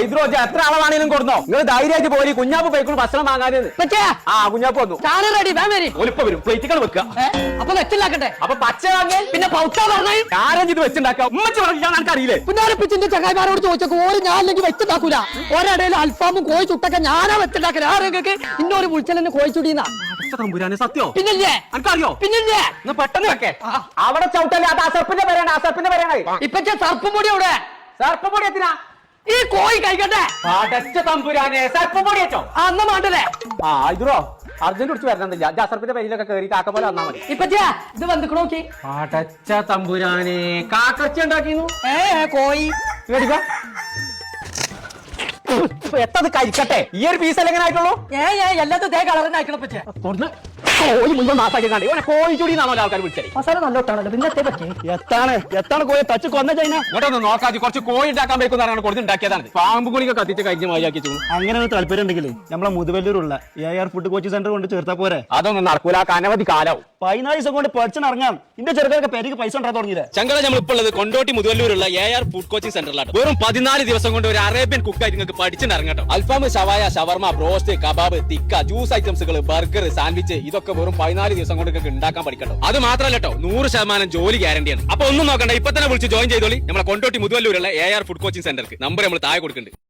ഇത് എത്ര ആളാണെങ്കിലും കൊടുന്നോ നിങ്ങൾ ധൈര്യമായിട്ട് പോയി കുഞ്ഞാപ്പ് പോയിക്കൊണ്ട് ഭക്ഷണം വാങ്ങാനെന്ന് കുഞ്ഞാപ്പ് വന്നു ഒലിപ്പ വരും പ്ലേറ്റുകൾ വെക്കുക അപ്പൊ വെച്ചുണ്ടാക്കട്ടെ അപ്പൊ പച്ച വാങ്ങി പിന്നെ പൗച്ച പറഞ്ഞു ആരും ഇത് വെച്ചുണ്ടാക്കാം ഉമ്മച്ച് പറഞ്ഞാൽ എനിക്ക് അറിയില്ലേ പുന്നാരപ്പിച്ചിന്റെ ചങ്ങായിമാരോട് ചോദിച്ചോ ഓര് ഞാൻ അല്ലെങ്കിൽ വെച്ചുണ്ടാക്കൂല ഒരിടയിൽ അൽഫാമും കോഴി ചുട്ടൊക്കെ ഞാനാ വെച്ചുണ്ടാക്കല ആരെയൊക്കെ ഇന്നൊരു വിളിച്ചലെന്നെ കോഴി ചുടീന്നാ തമ്പുരാനെ സത്യോ പിന്നില്ലേ എനിക്കറിയോ പിന്നില്ലേ പെട്ടെന്ന് വെക്കേ അവിടെ ചവിട്ടല്ലേ അത് അസർപ്പിന്റെ പേരാണ് അസർപ്പിന്റെ പേരാണ് ഇപ്പൊ സർപ്പം പൊടി അവിടെ സർപ്പം പൊടി എത്തിനാ ഈ കോഴി കഴിക്കട്ടെ അടച്ച തമ്പുരാനെ സർപ്പം പൊടി വെച്ചോ അന്ന് മാണ്ടല്ലേ ഇതോ അർജന്റ് കുറിച്ച് വരണമെന്നില്ല അസർപ്പിന്റെ പേരിലൊക്കെ കയറി കാക്ക പോലെ വന്നാൽ മതി ഇപ്പൊ ഇത് വന്നിക്കണോ നോക്കി അടച്ച തമ്പുരാനെ കാക്കച്ച ഉണ്ടാക്കിന്നു കോഴി എത്തത് കഴിക്കട്ടെ ഈ ഒരു പീസ് എങ്ങനെ ആയിട്ടുള്ളൂ എല്ലാത്തും തേ കളറിന് അയക്കണം പറ്റേ കോഴി മുഴുവൻ നാസാക്കി കണ്ടേ കോഴി ചുടിന്നാണോ ആൾക്കാർ വിളിച്ചത് മസാല നല്ലോട്ടാണല്ലോ പിന്നെ പറ്റേ എത്താണ് കോഴി തച്ച് കൊന്ന ചൈന ഇങ്ങോട്ടൊന്ന് നോക്കാതി കുറച്ച് കോഴി ഉണ്ടാക്കാൻ വെക്കുന്നതാണ് കൊടുത്ത് ഉണ്ടാക്കിയതാണ് പാമ്പ് കുളിക കത്തിച്ച് കഴിഞ്ഞ് മതിയാക്കി അങ്ങനെ താല്പര്യം ഉണ്ടെങ്കിൽ നമ്മളെ മുതുവല്ലൂരുള്ള AR ഫുഡ് കോച്ചിങ് സെന്റർ കൊണ്ട് ചേർത്താ പോരെ അതൊന്നും നടക്കൂല അനവധി കാലാവും 14 ദിവസം കൊണ്ട് പഠിച്ചിറങ്ങാം ഇന്റെ ചെറുതൊക്കെ പേരിക്ക് പൈസ ഉണ്ടാ തുടങ്ങിയില്ലേ ചങ്കട നമ്മൾ ഇപ്പോൾ ഉള്ളത് കൊണ്ടോട്ടി മുതുവല്ലൂരുള്ള AR ഫുഡ് കോച്ചിങ് സെന്ററിലാണ് വെറും 14 ദിവസം കൊണ്ട് ഒരു അറേബ്യൻ കുക്കായി നിങ്ങൾക്ക് പഠിച്ചിറങ്ങട്ടോ alfaham shawaya shawarma broast kebab tikka juice ഐറ്റംസുകൾ ബർഗർ സാൻഡ്വിച്ച് ഇതൊക്കെ വെറും 14 ദിവസം കൊണ്ട് നിങ്ങൾക്ക് ഉണ്ടാക്കാൻ പഠിക്കട്ടോ അത് മാത്രമല്ല കേട്ടോ 100% ജോലി ഗ്യാരണ്ടിയാണ് അപ്പൊ ഒന്നും നോക്കണ്ട ഇപ്പൊ തന്നെ വിളിച്ച് ജോയിൻ ചെയ്തോളി നമ്മളെ കൊണ്ടോട്ടി മുതുവല്ലൂരുള്ള AR ഫുഡ് കോച്ചിങ് സെന്റർക്ക് നമ്പർ നമ്മൾ താഴെ കൊടുക്കുന്നുണ്ട്